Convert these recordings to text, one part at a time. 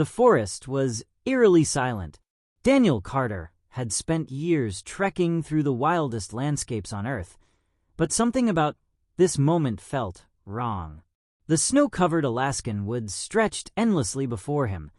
The forest was eerily silent. Daniel Carter had spent years trekking through the wildest landscapes on Earth, but something about this moment felt wrong. The snow-covered Alaskan woods stretched endlessly before him,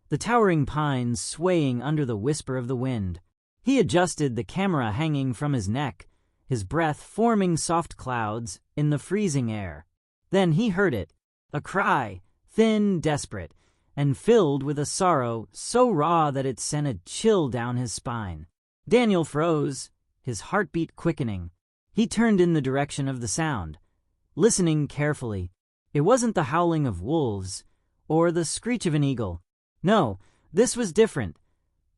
the towering pines swaying under the whisper of the wind. He adjusted the camera hanging from his neck, his breath forming soft clouds in the freezing air. Then he heard it, a cry, thin, desperate, and filled with a sorrow so raw that it sent a chill down his spine. Daniel froze, his heartbeat quickening. He turned in the direction of the sound, listening carefully. It wasn't the howling of wolves or the screech of an eagle. No, this was different,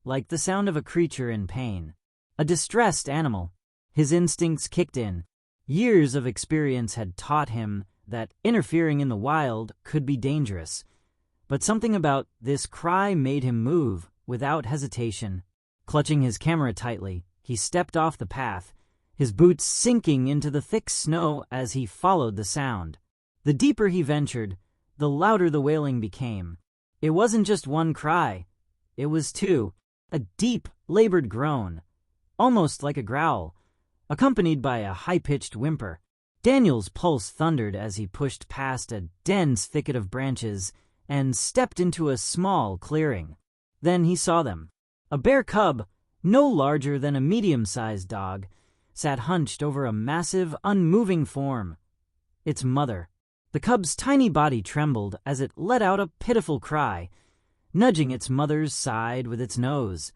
like the sound of a creature in pain, a distressed animal. His instincts kicked in. Years of experience had taught him that interfering in the wild could be dangerous. But something about this cry made him move without hesitation. Clutching his camera tightly, he stepped off the path, his boots sinking into the thick snow as he followed the sound. The deeper he ventured, the louder the wailing became. It wasn't just one cry. It was two, a deep, labored groan, almost like a growl, accompanied by a high-pitched whimper. Daniel's pulse thundered as he pushed past a dense thicket of branches and stepped into a small clearing. Then he saw them. A bear cub, no larger than a medium-sized dog, sat hunched over a massive, unmoving form. Its mother. The cub's tiny body trembled as it let out a pitiful cry, nudging its mother's side with its nose,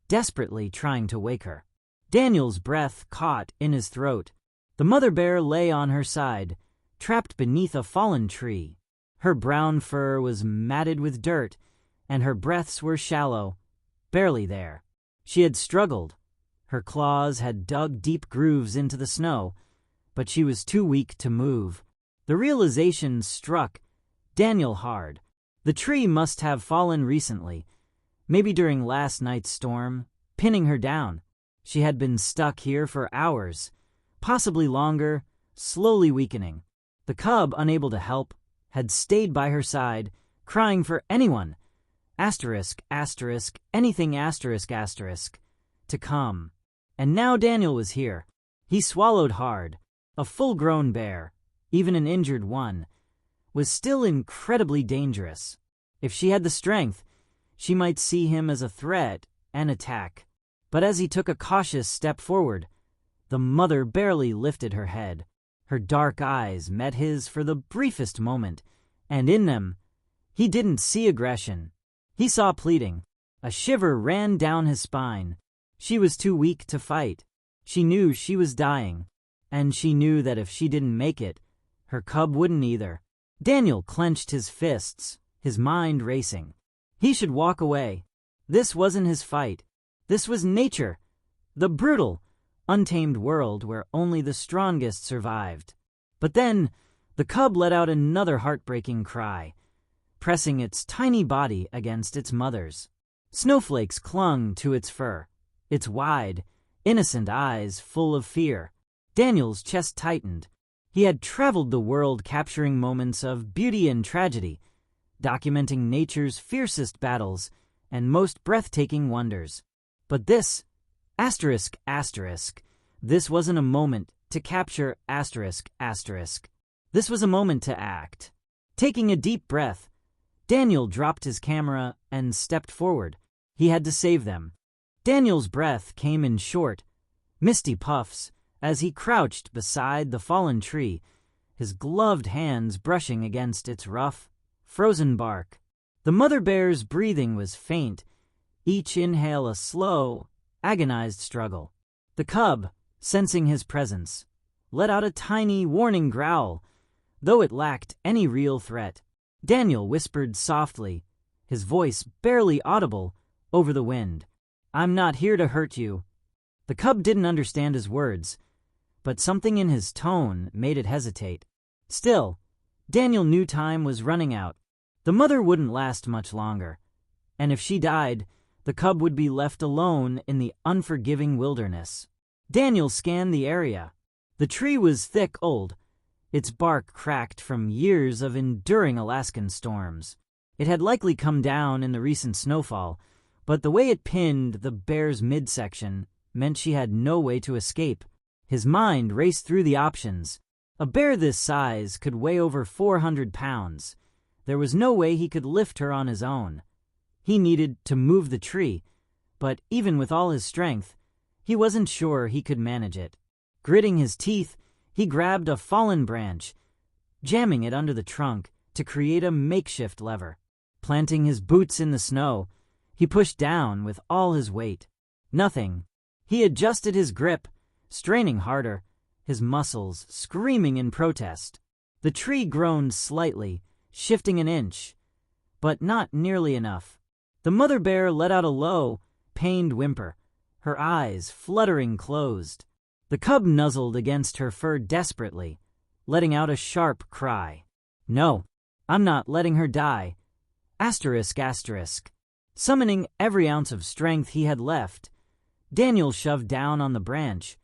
desperately trying to wake her. Daniel's breath caught in his throat. The mother bear lay on her side, trapped beneath a fallen tree. Her brown fur was matted with dirt, and her breaths were shallow, barely there. She had struggled. Her claws had dug deep grooves into the snow, but she was too weak to move. The realization struck Daniel hard. The tree must have fallen recently, maybe during last night's storm, pinning her down. She had been stuck here for hours, possibly longer, slowly weakening. The cub, unable to help, had stayed by her side, crying for anyone, anything to come. And now Daniel was here. He swallowed hard. A full-grown bear, even an injured one, was still incredibly dangerous. If she had the strength, she might see him as a threat and attack. But as he took a cautious step forward, the mother barely lifted her head. Her dark eyes met his for the briefest moment, and in them, he didn't see aggression. He saw pleading. A shiver ran down his spine. She was too weak to fight. She knew she was dying, and she knew that if she didn't make it, her cub wouldn't either. Daniel clenched his fists, his mind racing. He should walk away. This wasn't his fight. This was nature, the brutal, untamed world where only the strongest survived. But then, the cub let out another heartbreaking cry, pressing its tiny body against its mother's. Snowflakes clung to its fur, its wide, innocent eyes full of fear. Daniel's chest tightened. He had traveled the world capturing moments of beauty and tragedy, documenting nature's fiercest battles and most breathtaking wonders. But this, this wasn't a moment to capture ***. This was a moment to act. Taking a deep breath, Daniel dropped his camera and stepped forward. He had to save them. Daniel's breath came in short, misty puffs as he crouched beside the fallen tree, his gloved hands brushing against its rough, frozen bark. The mother bear's breathing was faint, each inhale a slow, agonized struggle. The cub, sensing his presence, let out a tiny, warning growl, though it lacked any real threat. Daniel whispered softly, his voice barely audible over the wind, "I'm not here to hurt you." The cub didn't understand his words, but something in his tone made it hesitate. Still, Daniel knew time was running out. The mother wouldn't last much longer, and if she died, the cub would be left alone in the unforgiving wilderness. Daniel scanned the area. The tree was thick old, its bark cracked from years of enduring Alaskan storms. It had likely come down in the recent snowfall, but the way it pinned the bear's midsection meant she had no way to escape. His mind raced through the options. A bear this size could weigh over 400 pounds. There was no way he could lift her on his own. He needed to move the tree, but even with all his strength, he wasn't sure he could manage it. Gritting his teeth, he grabbed a fallen branch, jamming it under the trunk to create a makeshift lever. Planting his boots in the snow, he pushed down with all his weight. Nothing. He adjusted his grip, straining harder, his muscles screaming in protest. The tree groaned slightly, shifting an inch, but not nearly enough. The mother bear let out a low, pained whimper, her eyes fluttering closed. The cub nuzzled against her fur desperately, letting out a sharp cry. "No, I'm not letting her die." Asterisk asterisk. Summoning every ounce of strength he had left, Daniel shoved down on the branch,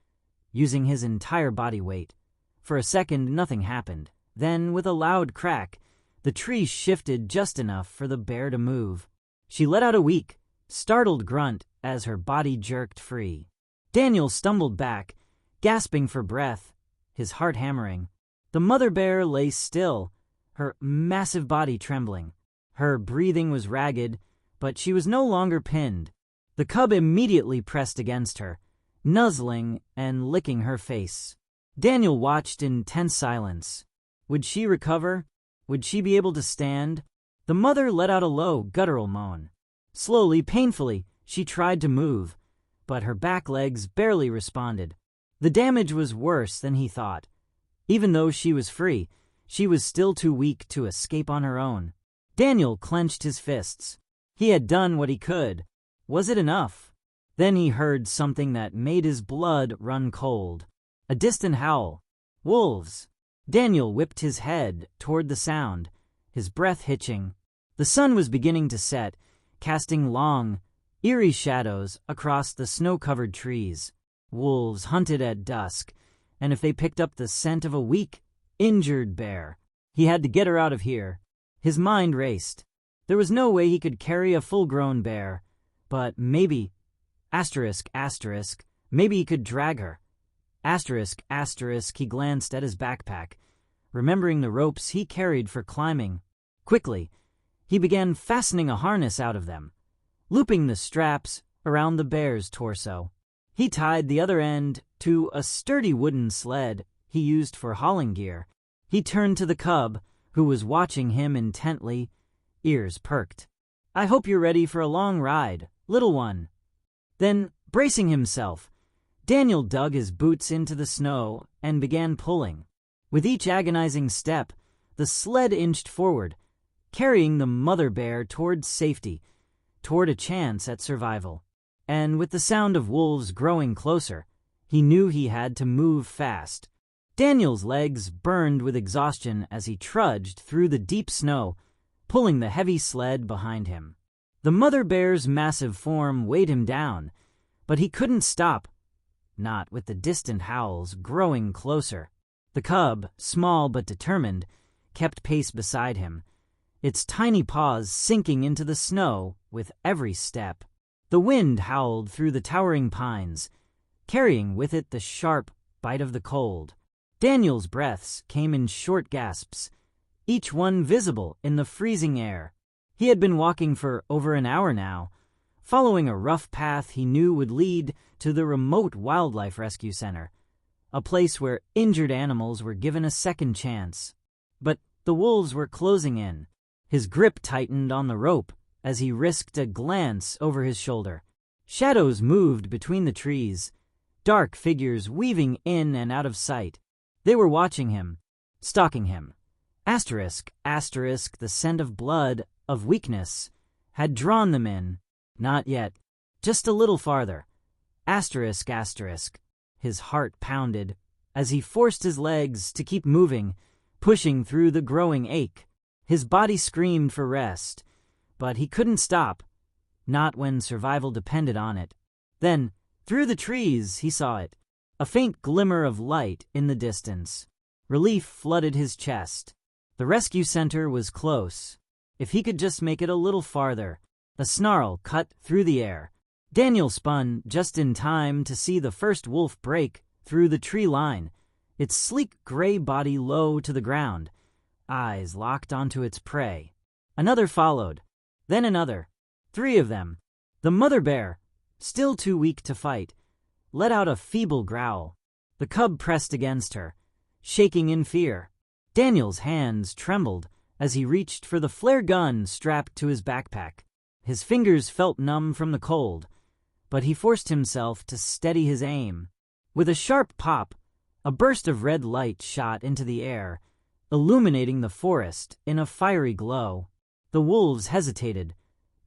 using his entire body weight. For a second, nothing happened. Then, with a loud crack, the tree shifted just enough for the bear to move. She let out a weak, startled grunt as her body jerked free. Daniel stumbled back, gasping for breath, his heart hammering. The mother bear lay still, her massive body trembling. Her breathing was ragged, but she was no longer pinned. The cub immediately pressed against her, nuzzling and licking her face. Daniel watched in tense silence. Would she recover? Would she be able to stand? The mother let out a low, guttural moan. Slowly, painfully, she tried to move, but her back legs barely responded. The damage was worse than he thought. Even though she was free, she was still too weak to escape on her own. Daniel clenched his fists. He had done what he could. Was it enough? Then he heard something that made his blood run cold. A distant howl. Wolves. Daniel whipped his head toward the sound, his breath hitching. The sun was beginning to set, casting long, eerie shadows across the snow-covered trees. Wolves hunted at dusk, and if they picked up the scent of a weak, injured bear, he had to get her out of here. His mind raced. There was no way he could carry a full-grown bear, but maybe, asterisk, asterisk, maybe he could drag her. Asterisk, asterisk, he glanced at his backpack, remembering the ropes he carried for climbing. Quickly, he began fastening a harness out of them, looping the straps around the bear's torso. He tied the other end to a sturdy wooden sled he used for hauling gear. He turned to the cub, who was watching him intently, ears perked. "I hope you're ready for a long ride, little one." Then, bracing himself, Daniel dug his boots into the snow and began pulling. With each agonizing step, the sled inched forward, carrying the mother bear toward safety, toward a chance at survival. And with the sound of wolves growing closer, he knew he had to move fast. Daniel's legs burned with exhaustion as he trudged through the deep snow, pulling the heavy sled behind him. The mother bear's massive form weighed him down, but he couldn't stop, not with the distant howls growing closer. The cub, small but determined, kept pace beside him, its tiny paws sinking into the snow with every step. The wind howled through the towering pines, carrying with it the sharp bite of the cold. Daniel's breaths came in short gasps, each one visible in the freezing air. He had been walking for over an hour now, following a rough path he knew would lead to the remote wildlife rescue center, a place where injured animals were given a second chance. But the wolves were closing in. His grip tightened on the rope as he risked a glance over his shoulder. Shadows moved between the trees, dark figures weaving in and out of sight. They were watching him, stalking him. Asterisk, asterisk, the scent of blood, of weakness, had drawn them in. Not yet. Just a little farther. Asterisk, asterisk. His heart pounded as he forced his legs to keep moving, pushing through the growing ache. His body screamed for rest, but he couldn't stop, not when survival depended on it. Then, through the trees, he saw it, a faint glimmer of light in the distance. Relief flooded his chest. The rescue center was close. If he could just make it a little farther. A snarl cut through the air. Daniel spun just in time to see the first wolf break through the tree line, its sleek gray body low to the ground, eyes locked onto its prey. Another followed, then another. 3 of them. The mother bear, still too weak to fight, let out a feeble growl. The cub pressed against her, shaking in fear. Daniel's hands trembled as he reached for the flare gun strapped to his backpack. His fingers felt numb from the cold, but he forced himself to steady his aim. With a sharp pop, a burst of red light shot into the air, illuminating the forest in a fiery glow. The wolves hesitated,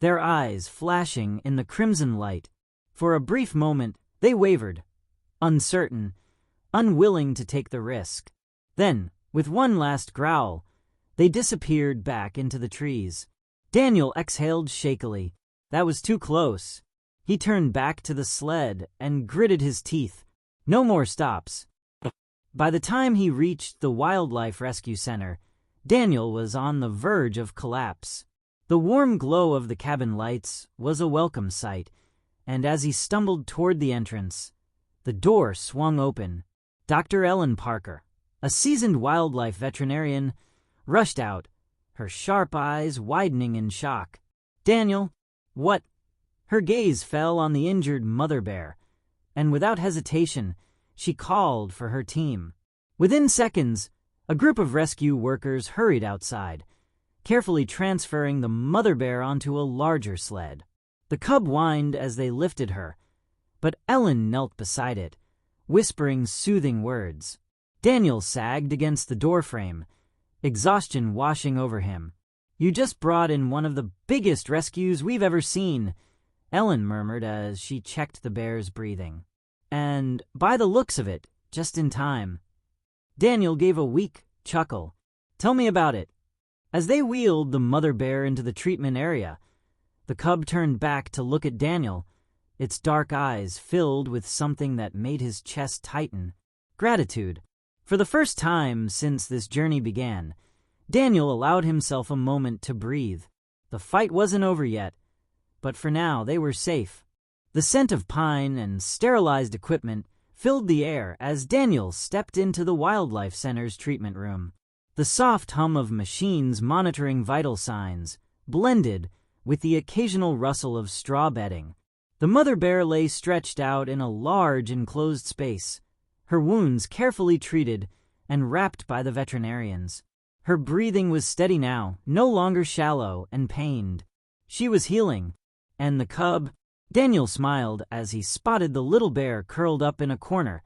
their eyes flashing in the crimson light. For a brief moment, they wavered, uncertain, unwilling to take the risk. Then, with one last growl, they disappeared back into the trees. Daniel exhaled shakily. That was too close. He turned back to the sled and gritted his teeth. No more stops. By the time he reached the Wildlife Rescue Center, Daniel was on the verge of collapse. The warm glow of the cabin lights was a welcome sight, and as he stumbled toward the entrance, the door swung open. Dr. Ellen Parker, a seasoned wildlife veterinarian, rushed out, her sharp eyes widening in shock. Daniel, what? Her gaze fell on the injured mother bear, and without hesitation, she called for her team. Within seconds, a group of rescue workers hurried outside, carefully transferring the mother bear onto a larger sled. The cub whined as they lifted her, but Ellen knelt beside it, whispering soothing words. Daniel sagged against the doorframe, exhaustion washing over him. You just brought in one of the biggest rescues we've ever seen, Ellen murmured as she checked the bear's breathing. And, by the looks of it, just in time. Daniel gave a weak chuckle. Tell me about it. As they wheeled the mother bear into the treatment area, the cub turned back to look at Daniel, its dark eyes filled with something that made his chest tighten. Gratitude. For the first time since this journey began, Daniel allowed himself a moment to breathe. The fight wasn't over yet, but for now they were safe. The scent of pine and sterilized equipment filled the air as Daniel stepped into the Wildlife Center's treatment room. The soft hum of machines monitoring vital signs blended with the occasional rustle of straw bedding. The mother bear lay stretched out in a large enclosed space, her wounds carefully treated and wrapped by the veterinarians. Her breathing was steady now, no longer shallow and pained. She was healing, and the cub... Daniel smiled as he spotted the little bear curled up in a corner,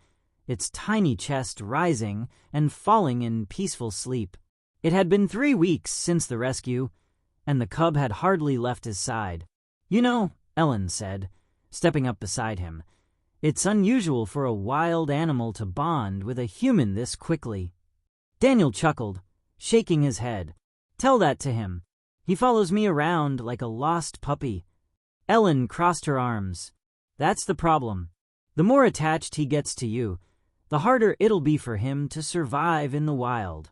its tiny chest rising and falling in peaceful sleep. It had been 3 weeks since the rescue, and the cub had hardly left his side. You know, Ellen said, stepping up beside him, it's unusual for a wild animal to bond with a human this quickly. Daniel chuckled, shaking his head. Tell that to him. He follows me around like a lost puppy. Ellen crossed her arms. That's the problem. The more attached he gets to you, the harder it'll be for him to survive in the wild.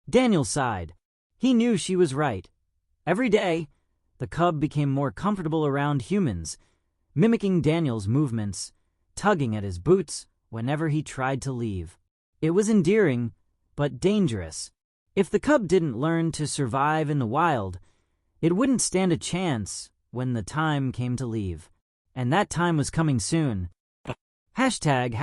Daniel sighed. He knew she was right. Every day, the cub became more comfortable around humans, mimicking Daniel's movements, tugging at his boots whenever he tried to leave. It was endearing, but dangerous. If the cub didn't learn to survive in the wild, it wouldn't stand a chance when the time came to leave. And that time was coming soon. Hashtag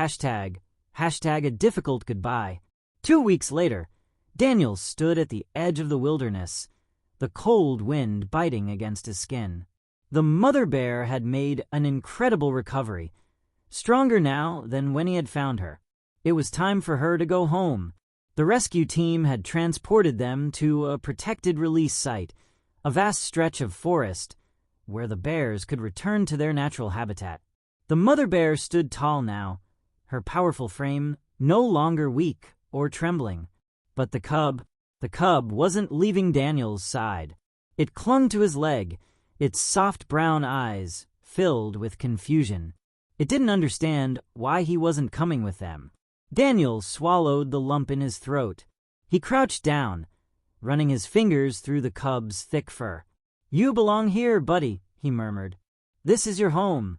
a difficult goodbye. 2 weeks later, Daniel stood at the edge of the wilderness, the cold wind biting against his skin. The mother bear had made an incredible recovery, stronger now than when he had found her. It was time for her to go home. The rescue team had transported them to a protected release site, a vast stretch of forest where the bears could return to their natural habitat. The mother bear stood tall now, her powerful frame no longer weak or trembling. But the cub wasn't leaving Daniel's side. It clung to his leg, its soft brown eyes filled with confusion. It didn't understand why he wasn't coming with them. Daniel swallowed the lump in his throat. He crouched down, running his fingers through the cub's thick fur. "You belong here, buddy," he murmured. "This is your home."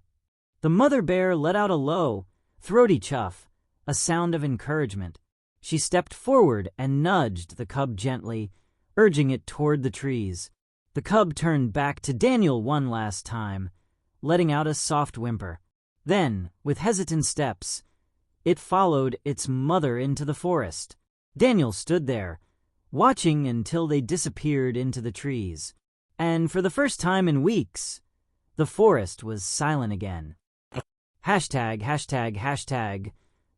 The mother bear let out a low, throaty chuff, a sound of encouragement. She stepped forward and nudged the cub gently, urging it toward the trees. The cub turned back to Daniel one last time, letting out a soft whimper. Then, with hesitant steps, it followed its mother into the forest. Daniel stood there, watching until they disappeared into the trees. And for the first time in weeks, the forest was silent again. ###,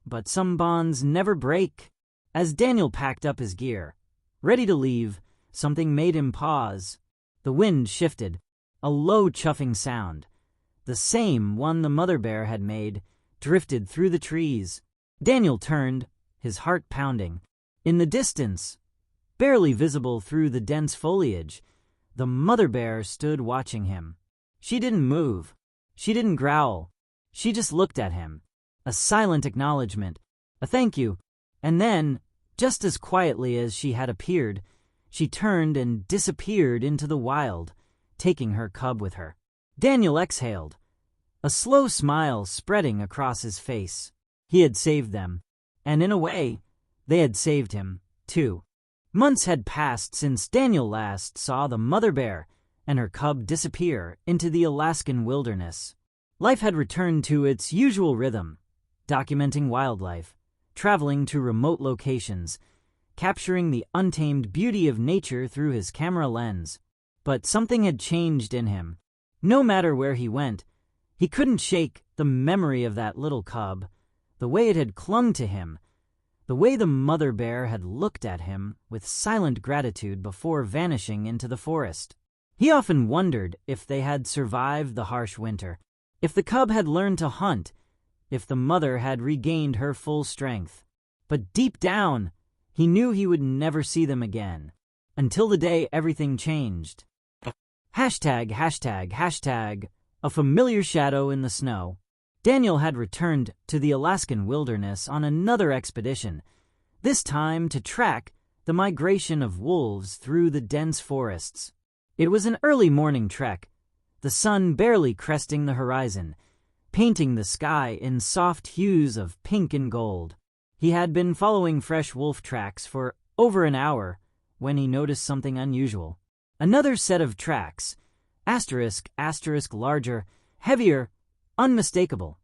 but some bonds never break. As Daniel packed up his gear, ready to leave, something made him pause. The wind shifted, a low chuffing sound, the same one the mother bear had made, drifted through the trees. Daniel turned, his heart pounding. In the distance, barely visible through the dense foliage, the mother bear stood watching him. She didn't move. She didn't growl. She just looked at him. A silent acknowledgement, a thank you, and then, just as quietly as she had appeared, she turned and disappeared into the wild, taking her cub with her. Daniel exhaled, a slow smile spreading across his face. He had saved them, and in a way, they had saved him, too. Months had passed since Daniel last saw the mother bear and her cub disappear into the Alaskan wilderness. Life had returned to its usual rhythm, documenting wildlife, traveling to remote locations, capturing the untamed beauty of nature through his camera lens. But something had changed in him. No matter where he went, he couldn't shake the memory of that little cub, the way it had clung to him, the way the mother bear had looked at him with silent gratitude before vanishing into the forest. He often wondered if they had survived the harsh winter, if the cub had learned to hunt, if the mother had regained her full strength. But deep down, he knew he would never see them again, until the day everything changed. ###, a familiar shadow in the snow. Daniel had returned to the Alaskan wilderness on another expedition, this time to track the migration of wolves through the dense forests. It was an early morning trek, the sun barely cresting the horizon, painting the sky in soft hues of pink and gold. He had been following fresh wolf tracks for over an hour when he noticed something unusual. Another set of tracks, asterisk, larger, heavier, unmistakable,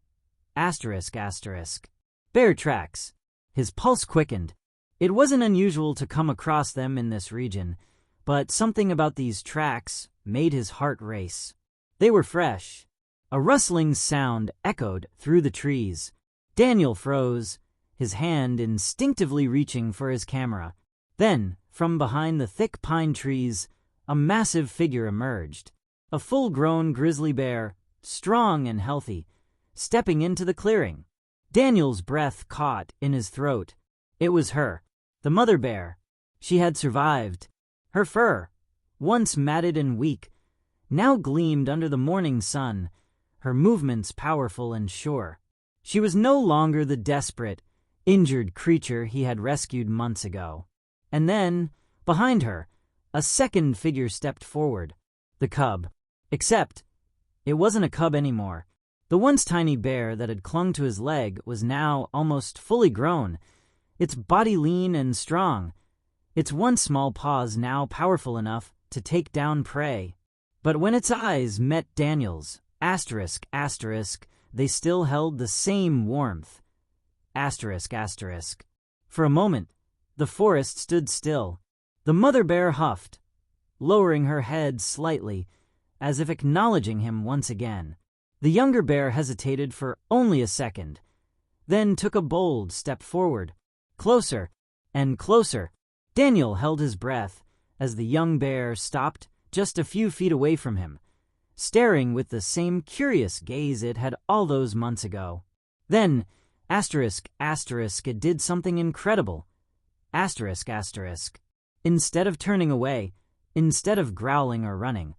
asterisk. Bear tracks. His pulse quickened. It wasn't unusual to come across them in this region, but something about these tracks made his heart race. They were fresh. A rustling sound echoed through the trees. Daniel froze, his hand instinctively reaching for his camera. Then, from behind the thick pine trees, a massive figure emerged. A full-grown grizzly bear, strong and healthy, stepping into the clearing. Daniel's breath caught in his throat. It was her, the mother bear. She had survived. Her fur, once matted and weak, now gleamed under the morning sun, her movements powerful and sure. She was no longer the desperate, injured creature he had rescued months ago. And then, behind her, a second figure stepped forward. The cub. Except, it wasn't a cub anymore. The once tiny bear that had clung to his leg was now almost fully grown, its body lean and strong, its one small paws now powerful enough to take down prey. But when its eyes met Daniel's, asterisk, they still held the same warmth. Asterisk. For a moment, the forest stood still. The mother bear huffed, lowering her head slightly, as if acknowledging him once again. The younger bear hesitated for only a second, then took a bold step forward. Closer and closer. Daniel held his breath as the young bear stopped just a few feet away from him, staring with the same curious gaze it had all those months ago. Then, asterisk, it did something incredible. Asterisk. Instead of turning away, instead of growling or running,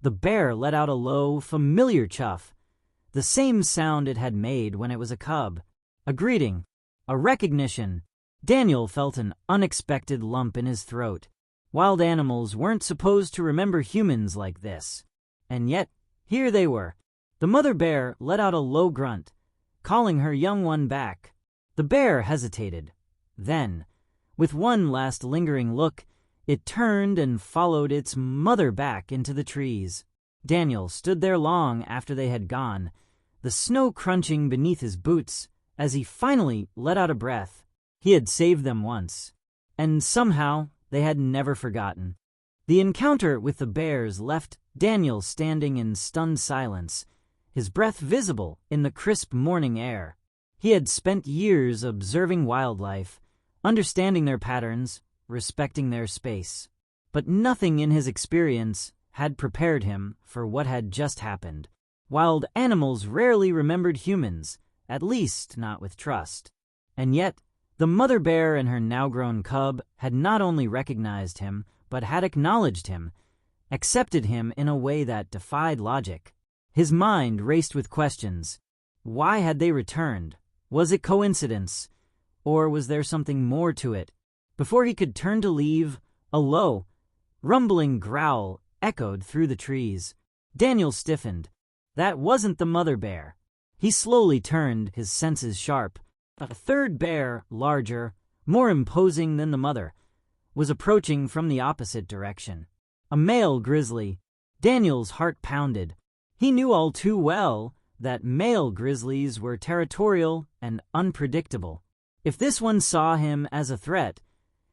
the bear let out a low, familiar chuff, the same sound it had made when it was a cub. A greeting, a recognition. Daniel felt an unexpected lump in his throat. Wild animals weren't supposed to remember humans like this. And yet, here they were. The mother bear let out a low grunt, calling her young one back. The bear hesitated. Then, with one last lingering look, it turned and followed its mother back into the trees. Daniel stood there long after they had gone, the snow crunching beneath his boots, as he finally let out a breath. He had saved them once, and somehow they had never forgotten. The encounter with the bears left Daniel standing in stunned silence, his breath visible in the crisp morning air. He had spent years observing wildlife, understanding their patterns, respecting their space. But nothing in his experience had prepared him for what had just happened. Wild animals rarely remembered humans, at least not with trust. And yet, the mother bear and her now-grown cub had not only recognized him, but had acknowledged him, accepted him in a way that defied logic. His mind raced with questions. Why had they returned? Was it coincidence? Or was there something more to it? Before he could turn to leave, a low, rumbling growl echoed through the trees. Daniel stiffened. That wasn't the mother bear. He slowly turned, his senses sharp. A third bear, larger, more imposing than the mother, was approaching from the opposite direction. A male grizzly. Daniel's heart pounded. He knew all too well that male grizzlies were territorial and unpredictable. If this one saw him as a threat,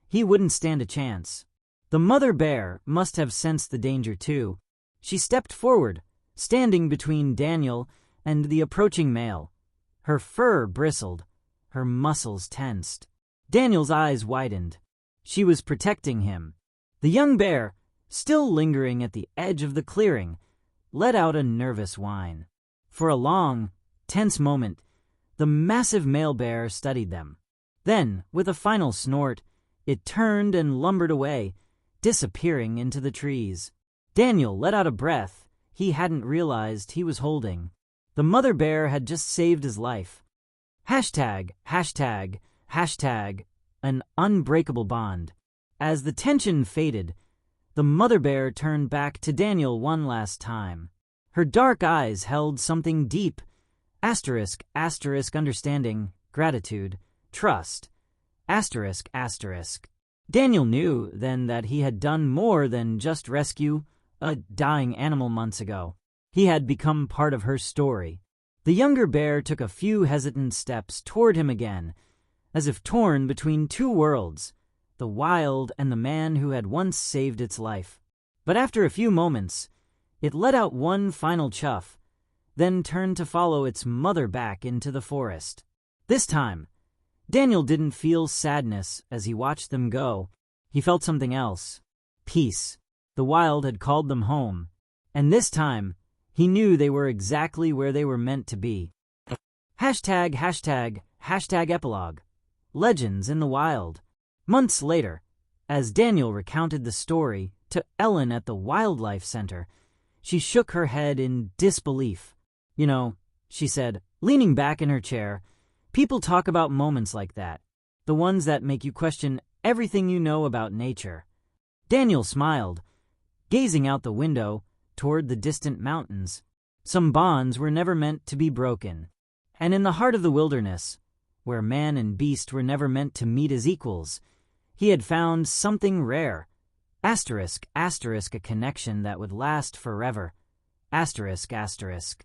he wouldn't stand a chance. The mother bear must have sensed the danger too. She stepped forward, standing between Daniel and the approaching male. Her fur bristled, her muscles tensed. Daniel's eyes widened. She was protecting him. The young bear, still lingering at the edge of the clearing, let out a nervous whine. For a long, tense moment, the massive male bear studied them. Then, with a final snort, it turned and lumbered away, disappearing into the trees. Daniel let out a breath he hadn't realized he was holding. The mother bear had just saved his life. Hashtag, hashtag, hashtag, an unbreakable bond. As the tension faded, the mother bear turned back to Daniel one last time. Her dark eyes held something deep. Asterisk, asterisk, understanding, gratitude, trust. Asterisk, asterisk. Daniel knew then that he had done more than just rescue a dying animal months ago. He had become part of her story. The younger bear took a few hesitant steps toward him again, as if torn between two worlds, the wild and the man who had once saved its life. But after a few moments, it let out one final chuff, then turned to follow its mother back into the forest. This time, Daniel didn't feel sadness as he watched them go. He felt something else. Peace. The wild had called them home. And this time, he knew they were exactly where they were meant to be. Hashtag, hashtag, hashtag epilogue. Legends in the wild. Months later, as Daniel recounted the story to Ellen at the Wildlife Center, she shook her head in disbelief. You know, she said, leaning back in her chair, people talk about moments like that, the ones that make you question everything you know about nature. Daniel smiled, gazing out the window toward the distant mountains. Some bonds were never meant to be broken. And in the heart of the wilderness, where man and beast were never meant to meet as equals, he had found something rare. Asterisk, asterisk, a connection that would last forever. Asterisk, asterisk.